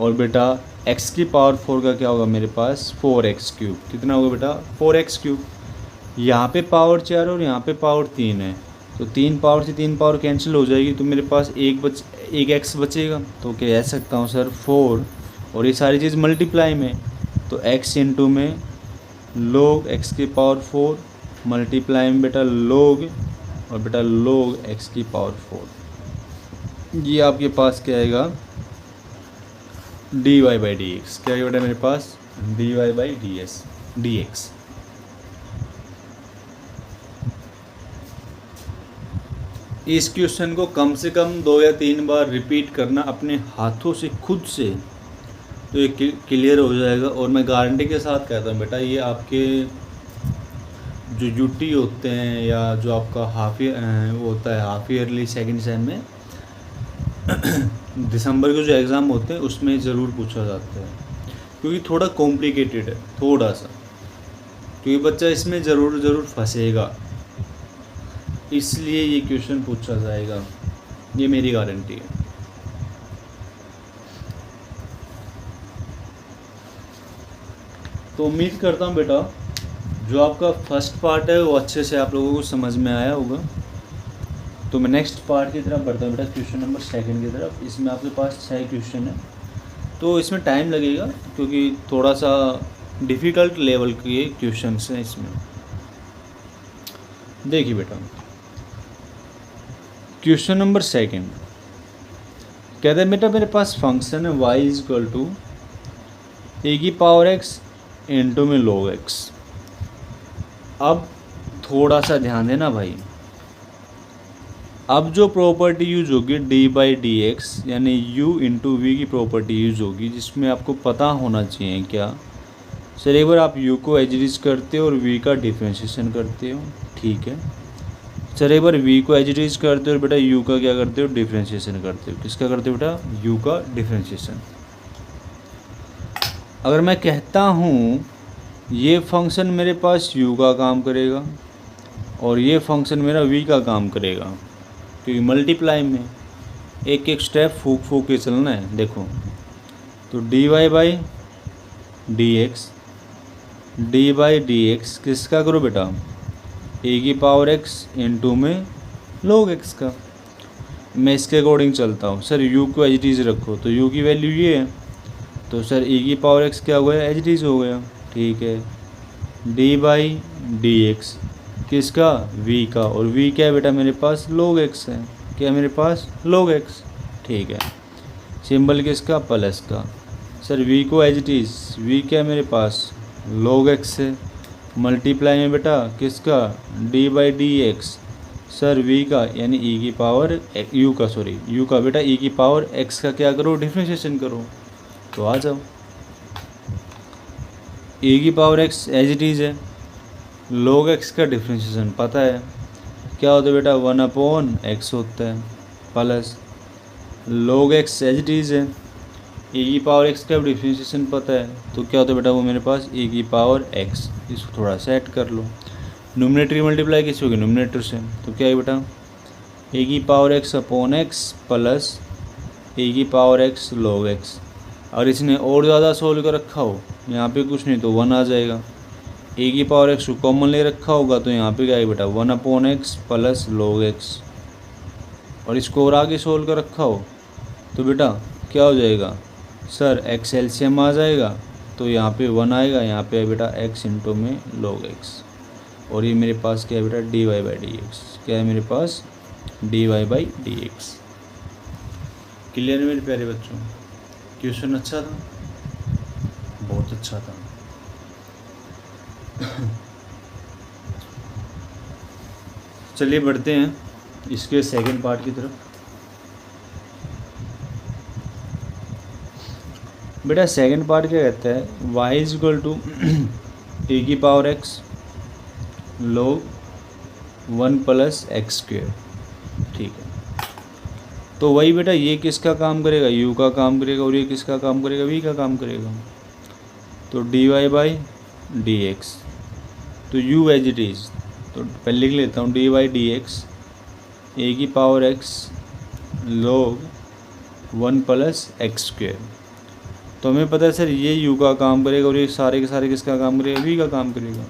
और बेटा x की पावर 4 का क्या होगा मेरे पास 4x³। कितना होगा बेटा 4x³। यहाँ पे पावर 4 और यहाँ पे पावर 3 है, तो 3 पावर से 3 पावर कैंसिल हो जाएगी, तो मेरे पास एक x बचेगा। तो कह सकता हूँ सर 4, और ये सारी चीज़ मल्टीप्लाई में, तो x इनटू में log x की पावर 4 मल्टीप्लाई में बेटा log, और बेटा log x की पावर 4, ये आपके पास क्या आएगा dy/dx। क्या है बेटा मेरे पास dy/dx। इस क्वेश्चन को कम से कम 2 या 3 बार रिपीट करना अपने हाथों से खुद से, तो ये क्लियर हो जाएगा। और मैं गारंटी के साथ कहता हूँ बेटा, ये आपके जो यूटी होते हैं या जो आपका हाफ ईयर वो होता है हाफ ईयरली सेकेंड सेम में दिसंबर के जो एग्ज़ाम होते हैं उसमें ज़रूर पूछा जाता है, क्योंकि थोड़ा कॉम्प्लिकेटेड है थोड़ा सा, क्योंकि बच्चा इसमें ज़रूर फंसेगा, इसलिए ये क्वेश्चन पूछा जाएगा, ये मेरी गारंटी है। तो उम्मीद करता हूँ बेटा जो आपका फर्स्ट पार्ट है वो अच्छे से आप लोगों को समझ में आया होगा। तो मैं नेक्स्ट पार्ट की तरफ बढ़ता हूँ बेटा, क्वेश्चन नंबर 2 की तरफ। इसमें आपके पास 6 क्वेश्चन है, तो इसमें टाइम लगेगा क्योंकि थोड़ा सा डिफ़िकल्ट लेवल के क्वेश्चन हैं इसमें। देखिए बेटा क्वेश्चन नंबर 2 कहते हैं बेटा मेरे पास फंक्शन है y इक्वल टू a की पावर x इंटू में log x। अब थोड़ा सा ध्यान देना भाई, अब जो प्रॉपर्टी यूज होगी dy/dx यानी u इंटू वी की प्रॉपर्टी यूज होगी, जिसमें आपको पता होना चाहिए क्या सर, एक बार आप u को एज करते हो और v का डिफ्रेंशिएशन करते हो, ठीक है सर। एक बार v को एज करते हो और बेटा u का क्या करते हो डिफ्रेंशिएशन करते हो, किसका करते हो बेटा u का डिफ्रेंशिएशन। अगर मैं कहता हूँ ये फंक्शन मेरे पास u का काम करेगा और ये फंक्शन मेरा v का काम करेगा, क्योंकि मल्टीप्लाई में एक एक स्टेप फूक फूक के चलना है। देखो तो dy बाई dx किसका करो बेटा, e की पावर x इंटू में log x का। मैं इसके अकॉर्डिंग चलता हूँ। सर u को एज इट इज़ रखो, तो u की वैल्यू ये है, तो सर e की पावर x क्या हो गया, एज इट इज़ हो गया। ठीक है, डी बाई डी एक्स किसका, v का, और v क्या है बेटा मेरे पास, log x है। क्या मेरे पास, log x। ठीक है, सिंबल किसका, प्लस का। सर v को एज इट इज़, v क्या है मेरे पास, log x है। मल्टीप्लाई में बेटा किसका, d by d x, sir v का यानी e की पावर u का बेटा e की पावर x का क्या करो, डिफ्रेंशिएशन करो। तो आ जाओ, e की power x as it is है, log x का डिफ्रेंशिएशन पता है क्या होता है बेटा, 1/x होता है, plus log x as it is है, e की पावर x का डिफ्रेंशिएशन पता है, तो क्या होता है बेटा वो मेरे पास e की पावर x। इसको थोड़ा सा ऐड कर लो, न्यूमरेटर की मल्टीप्लाई किस होगी, न्यूमरेटर से, तो क्या है बेटा e की power x upon x plus e की पावर x log x। और इसने और ज़्यादा सोल्व कर रखा हो, यहाँ पे कुछ नहीं तो 1 आ जाएगा। e की पावर x को कॉमन ले रखा होगा, तो यहाँ पे क्या है बेटा 1/x प्लस log x। और इसको और आगे सोल्व कर रखा हो तो बेटा क्या हो जाएगा, सर x एलसीएम आ जाएगा, तो यहाँ पे 1 आएगा, यहाँ पे है बेटा x इंटू में log x। और ये मेरे पास क्या है बेटा dy बाई डी एक्स, क्या है मेरे पास dy by d x. Clear है मेरे प्यारे बच्चों, क्वेश्चन अच्छा था, बहुत अच्छा था। चलिए बढ़ते हैं इसके सेकंड पार्ट की तरफ। बेटा सेकंड पार्ट क्या कहता है, y is equal to e की power x log 1 plus x square. ठीक है, तो वही बेटा ये किसका काम करेगा, u का काम करेगा, और ये किसका काम करेगा, v का काम करेगा। तो dy बाई डी एक्स, तो u एज इट इज़, तो पहले लिख लेता हूँ dy by d x a की power x log 1 plus x square. तो हमें पता है सर ये u का काम करेगा और ये सारे के सारे किसका काम करेगा, v का काम करेगा।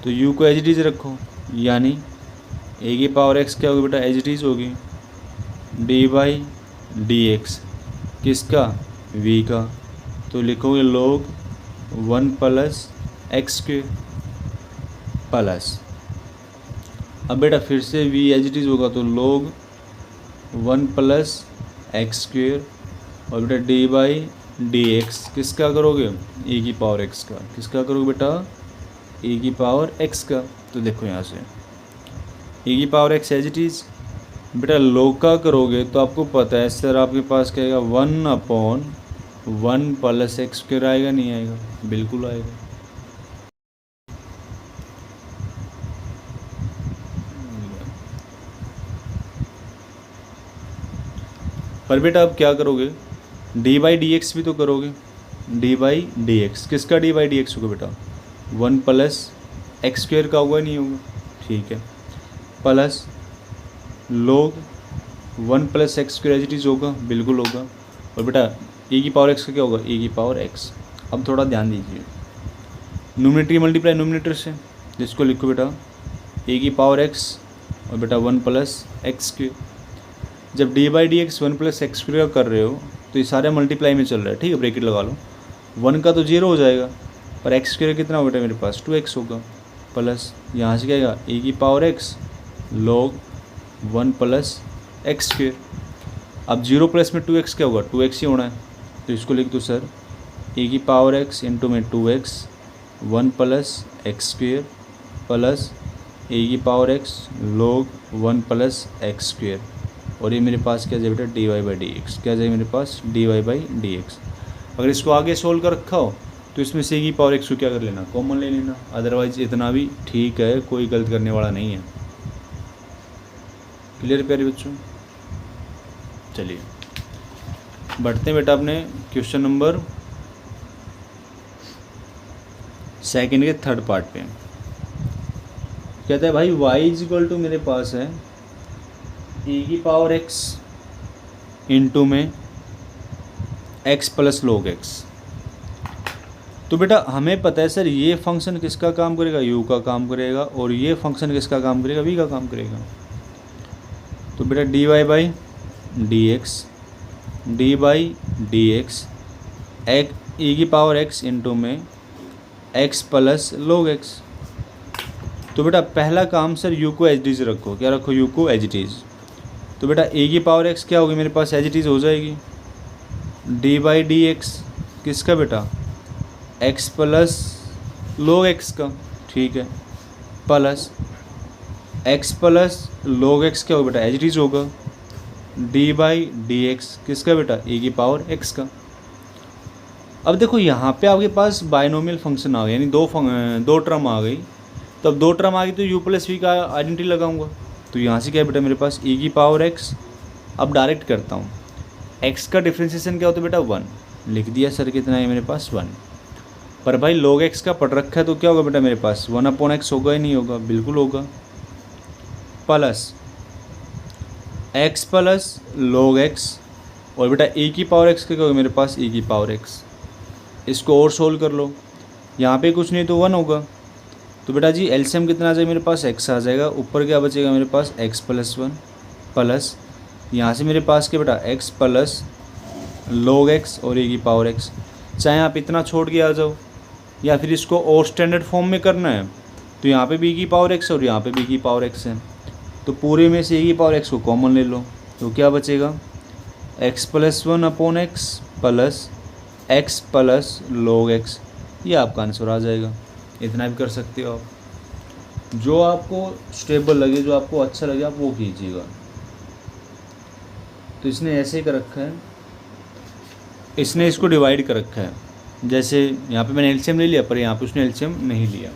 तो u को एज इट इज़ रखो, यानी a की पावर x क्या होगी बेटा, एज इट इज़ होगी डी बाई डी एक्स किसका, v का। तो लिखोगे log 1 plus x square plus, अब बेटा फिर से v एज इट इज़ होगा, तो log 1 प्लस एक्स स्क्वेयर, और बेटा डी बाई डी एक्स किसका करोगे, e की पावर x का। किसका करोगे बेटा, e की पावर x का। तो देखो यहाँ से e की power x as it is, बेटा log का करोगे तो आपको पता है सर आपके पास क्या आएगा, 1/1 प्लस एक्स स्क्वेयर आएगा, नहीं आएगा, बिल्कुल आएगा। पर बेटा अब क्या करोगे, डी बाई डी एक्स भी तो करोगे, डी बाई डी एक्स किसका, डी बाई डी एक्स होगा बेटा 1 प्लस एक्स स्क्वेयर का होगा, नहीं होगा। ठीक है, plus log 1 plus x square as it is होगा, बिल्कुल होगा। और बेटा e की पावर x का क्या होगा, e की पावर x। अब थोड़ा ध्यान दीजिए, न्यूमरेटर की मल्टीप्लाई न्यूमरेटर से, जिसको लिखो बेटा e की पावर x और बेटा 1 प्लस एक्स स्क्वेयर। जब D by d x 1 plus x square कर रहे हो तो ये सारे मल्टीप्लाई में चल रहा है, ठीक है, ब्रैकेट लगा लो, 1 का तो 0 हो जाएगा, पर एक्स स्क्वेयर कितना होगा मेरे पास 2x होगा, प्लस यहाँ से क्या आएगा e की power x log 1 plus x square. अब 0 प्लस में 2x क्या होगा, 2x ही होना है, तो इसको लिख दो सर e की पावर x इंटू में 2x 1 plus x square plus e की power x log 1 plus x square. और ये मेरे पास क्या जाए बेटा d y by d x, क्या जाए मेरे पास d y by d x. अगर इसको आगे सोल्व कर रखा हो तो इसमें से की पावर एक्स को क्या कर लेना, कॉमन ले लेना, अदरवाइज इतना भी ठीक है, कोई गलत करने वाला नहीं है। क्लियर प्यारे बच्चों, चलिए बढ़ते हैं बेटा अपने क्वेश्चन नंबर सेकंड के थर्ड पार्ट पे कहता है भाई y इज इक्वल टू मेरे पास है e की पावर x इंटू में x प्लस log x। तो बेटा हमें पता है सर ये फंक्शन किसका काम करेगा, u का काम करेगा, और ये फंक्शन किसका काम करेगा, v का काम करेगा। तो बेटा dy by d x e की पावर x इंटू में x प्लस log x। तो बेटा पहला काम सर u को एज इट रखो, क्या रखो, u को एज इट इज़। तो बेटा e की पावर x क्या होगी मेरे पास, एज इट इज़ हो जाएगी डी एक्स किसका बेटा, x प्लस log x का, ठीक है, plus x plus log x क्या होगा बेटा, एज इट इज़ होगा डी एक्स किसका बेटा, e की पावर x का। अब देखो यहाँ पे आपके पास बाइनोमियल फंक्शन आ गया, यानी दो टर्म आ गई। तो अब दो टर्म आ गई तो u प्लस वी का आइडेंटिटी लगाऊंगा। तो यहाँ से क्या है बेटा मेरे पास e की पावर x। अब डायरेक्ट करता हूँ, x का डिफ्रेंशिएशन क्या होता है बेटा 1, लिख दिया सर कितना है मेरे पास 1। पर भाई log x का पढ़ रखा है तो क्या होगा बेटा मेरे पास 1/x होगा ही नहीं होगा, बिल्कुल होगा, plus x plus log x, और बेटा e की पावर x क्या होगा मेरे पास, e की पावर x। इसको और सोल्व कर लो, यहाँ पे कुछ नहीं तो 1 होगा। तो बेटा जी एलसीएम कितना आ जाएगा मेरे पास, x आ जाएगा, ऊपर क्या बचेगा मेरे पास x प्लस 1, प्लस यहाँ से मेरे पास क्या बेटा x प्लस log x और e की पावर x। चाहे आप इतना छोड़ के आ जाओ या फिर इसको और स्टैंडर्ड फॉर्म में करना है तो यहाँ पे b की पावर x और यहाँ पे b की पावर x है, तो पूरे में से e की पावर x को कॉमन ले लो, तो क्या बचेगा x plus 1/x plus x plus log x। ये आपका आंसर आ जाएगा। इतना भी कर सकते हो आप, जो आपको स्टेबल लगे, जो आपको अच्छा लगे आप वो कीजिएगा। तो इसने ऐसे कर रखा है, इसने इसको डिवाइड कर रखा है, जैसे यहाँ पे मैंने एलसीएम ले लिया पर यहाँ पे उसने एलसीएम नहीं लिया,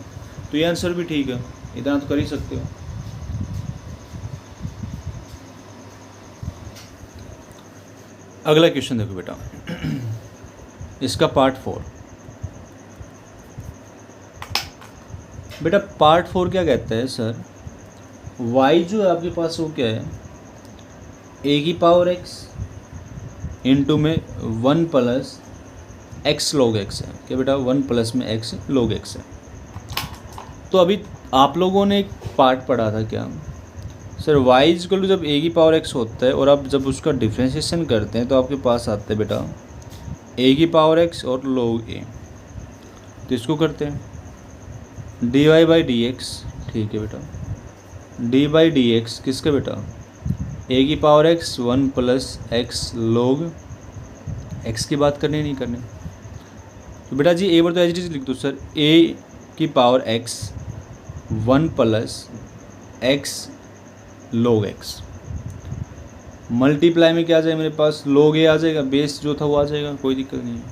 तो ये आंसर भी ठीक है, इतना तो कर ही सकते हो। अगला क्वेश्चन देखो बेटा, इसका पार्ट 4। बेटा पार्ट 4 क्या कहता है सर, y जो है आपके पास वो क्या है, a की पावर x इंटू में 1 प्लस x log x है, क्या बेटा 1 प्लस में x log x है। तो अभी आप लोगों ने एक पार्ट पढ़ा था क्या सर, y इक्वल टू जब a की पावर x होता है और आप जब उसका डिफ्रेंशिएशन करते हैं तो आपके पास आता है बेटा a की पावर x और log a। तो इसको करते हैं dy बाई डी एक्स, ठीक है बेटा, dy बाई डी एक्स किसका बेटा, a की power x 1 plus x log x की बात करनी नहीं करनी। तो बेटा जी a बार तो एज इट इज लिख दो सर, a की power x 1 plus x log x, multiply में क्या आ जाएगा मेरे पास, log a आ जाएगा, बेस जो था वो आ जाएगा, कोई दिक्कत नहीं है।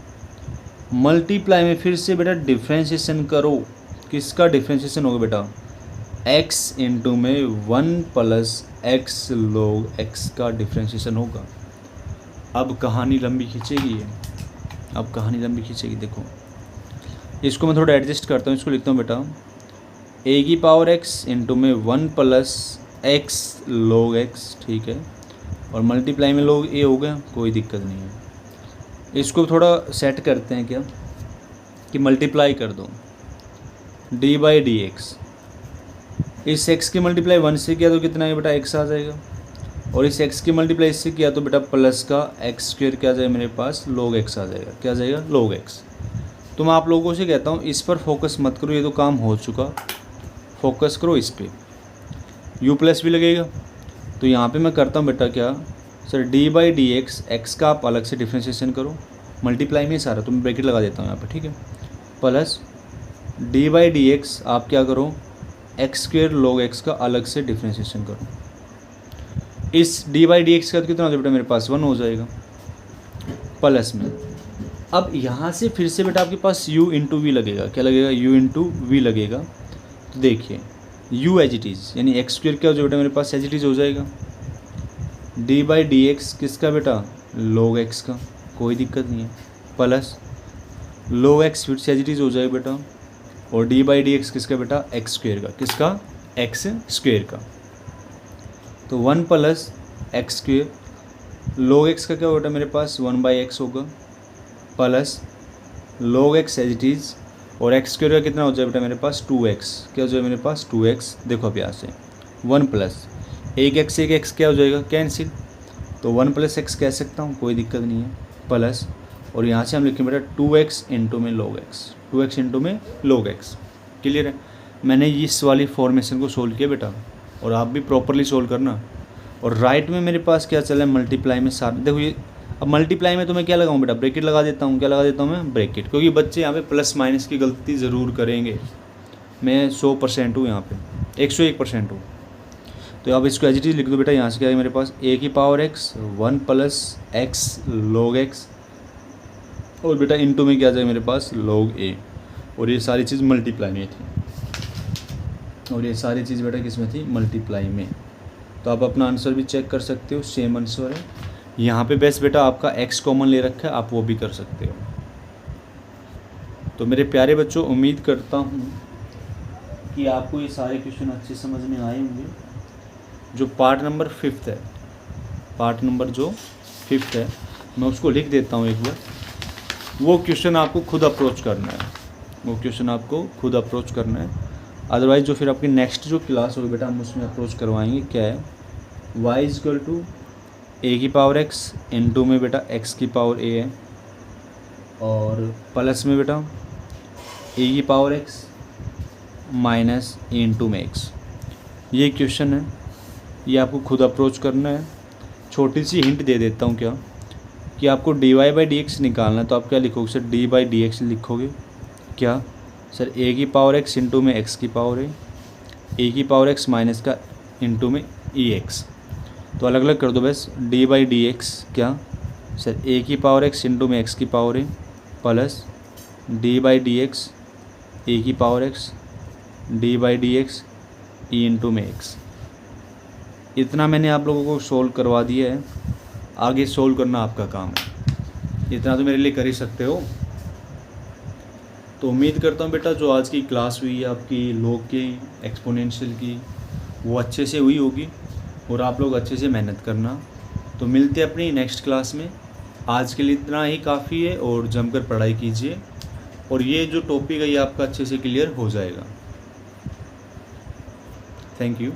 मल्टीप्लाई में फिर से बेटा डिफ्रेंशिएशन करो, किसका डिफ्रेंशिएशन होगा बेटा, x इंटू में 1 प्लस x log x का डिफ्रेंशिएशन होगा। अब कहानी लंबी खींचेगी ये, अब कहानी लंबी खींचेगी। देखो इसको मैं थोड़ा एडजस्ट करता हूँ, इसको लिखता हूँ बेटा a की पावर x इंटू में 1 प्लस x log x, ठीक है, और मल्टीप्लाई में log a हो गया, कोई दिक्कत नहीं है। इसको थोड़ा सेट करते हैं क्या कि मल्टीप्लाई कर दो डी बाई डी एक्स, इस x की मल्टीप्लाई 1 से किया तो कितना है बेटा x आ जाएगा, और इस x की मल्टीप्लाई इससे किया तो बेटा प्लस का x स्क्वेयर क्या आ जाएगा मेरे पास, log x आ जाएगा, क्या आ जाएगा log x। तो मैं आप लोगों से कहता हूँ इस पर फोकस मत करो, ये तो काम हो चुका, फोकस करो इस पर। u प्लस भी लगेगा, तो यहाँ पे मैं करता हूँ बेटा क्या sir, d by d x, x का आप अलग से डिफ्रेंशिएशन करो, मल्टीप्लाई में सारा, तो मैं ब्रैकेट लगा देता हूँ यहाँ पे, ठीक है, plus D by d x आप क्या करो, एक्स स्क्वेयर log x का अलग से डिफ्रेंशिएशन करो। इस डी बाई डी एक्स का कितना हो जाएगा बेटा मेरे पास 1 हो जाएगा, प्लस में अब यहाँ से फिर से बेटा आपके पास u इंटू वी लगेगा, क्या लगेगा u इंटू वी लगेगा। तो देखिए u एज इट इज़, यानी एक्स स्क्वेयर क्या हो जाएगा बेटा मेरे पास एज इट इज़ हो जाएगा, डी बाई डी एक्स किसका बेटा log x का, कोई दिक्कत नहीं है, प्लस log x फिर से एज इट इज़ हो जाएगा बेटा और डी बाई डी एक्स किसका बेटा, एक्स स्क्वेयर का, किसका, एक्स स्क्वेयर का। तो 1 plus x square, log x का क्या होगा बेटा मेरे पास 1/x होगा, plus log x as it is, और एक्स स्क्वेयर का कितना हो जाए बेटा मेरे पास 2x, क्या हो जाएगा मेरे पास 2x। देखो अब यहाँ से 1 प्लस एक एक्स क्या हो जाएगा, कैंसिल, तो 1 प्लस एक्स कह सकता हूँ, कोई दिक्कत नहीं है, प्लस, और यहाँ से हम लिखेंगे बेटा 2x इंटू में log x, 2x इंटू में log x। क्लियर है। मैंने इस वाली फॉर्मेशन को सोल्व किया बेटा, और आप भी प्रॉपरली सोल्व करना। और राइट में मेरे पास क्या चला है, मल्टीप्लाई में सारे, देखो ये अब मल्टीप्लाई में तो मैं क्या लगाऊँ बेटा, ब्रैकेट लगा देता हूँ, क्या लगा देता हूँ मैं, ब्रैकेट, क्योंकि बच्चे यहाँ पे प्लस माइनस की गलती ज़रूर करेंगे। मैं 100% हूँ यहाँ पे, 101% हूँ। तो अब इसको एज इट इज़ लिख दो बेटा, यहाँ से क्या है मेरे पास a की power x, 1 plus x log x, और बेटा इनटू में क्या आ जाएगा मेरे पास log a, और ये सारी चीज़ मल्टीप्लाई में थी, और ये सारी चीज़ बेटा किस में थी, मल्टीप्लाई में। तो आप अपना आंसर भी चेक कर सकते हो, सेम आंसर है यहाँ पे। बेस्ट बेटा आपका x कॉमन ले रखा है, आप वो भी कर सकते हो। तो मेरे प्यारे बच्चों, उम्मीद करता हूँ कि आपको ये सारे क्वेश्चन अच्छे समझ में आए होंगे। जो पार्ट नंबर 5 है, पार्ट नंबर जो 5 है, मैं उसको लिख देता हूँ एक बार। वो क्वेश्चन आपको खुद अप्रोच करना है, वो क्वेश्चन आपको खुद अप्रोच करना है। अदरवाइज़ जो फिर आपकी नेक्स्ट जो क्लास होगी बेटा, हम उसमें अप्रोच करवाएंगे। क्या है, y इक्वल टू a की पावर x इंटू में बेटा x की पावर a है, और प्लस में बेटा a की power x minus a into में x। ये क्वेश्चन है, ये आपको खुद अप्रोच करना है। छोटी सी हिंट दे देता हूँ क्या, कि आपको dy बाई डी एक्स निकालना है, तो आप क्या लिखोगे sir, d by d x लिखोगे क्या सर, a की पावर x इंटू में x की पावर है, a की पावर x माइनस का इंटू में ex। तो अलग अलग कर दो बस, d बाई डी एक्स क्या सर, a की पावर x इंटू में x की पावर है, plus d by d x a की power x d by d x e into में x। इतना मैंने आप लोगों को सोल्व करवा दिया है, आगे सोल्व करना आपका काम है। इतना तो मेरे लिए कर ही सकते हो। तो उम्मीद करता हूँ बेटा, जो आज की क्लास हुई है आपकी log की, एक्सपोनेंशियल की, वो अच्छे से हुई होगी, और आप लोग अच्छे से मेहनत करना। तो मिलते हैं अपनी नेक्स्ट क्लास में। आज के लिए इतना ही काफ़ी है, और जमकर पढ़ाई कीजिए, और ये जो टॉपिक है ये आपका अच्छे से क्लियर हो जाएगा। Thank you.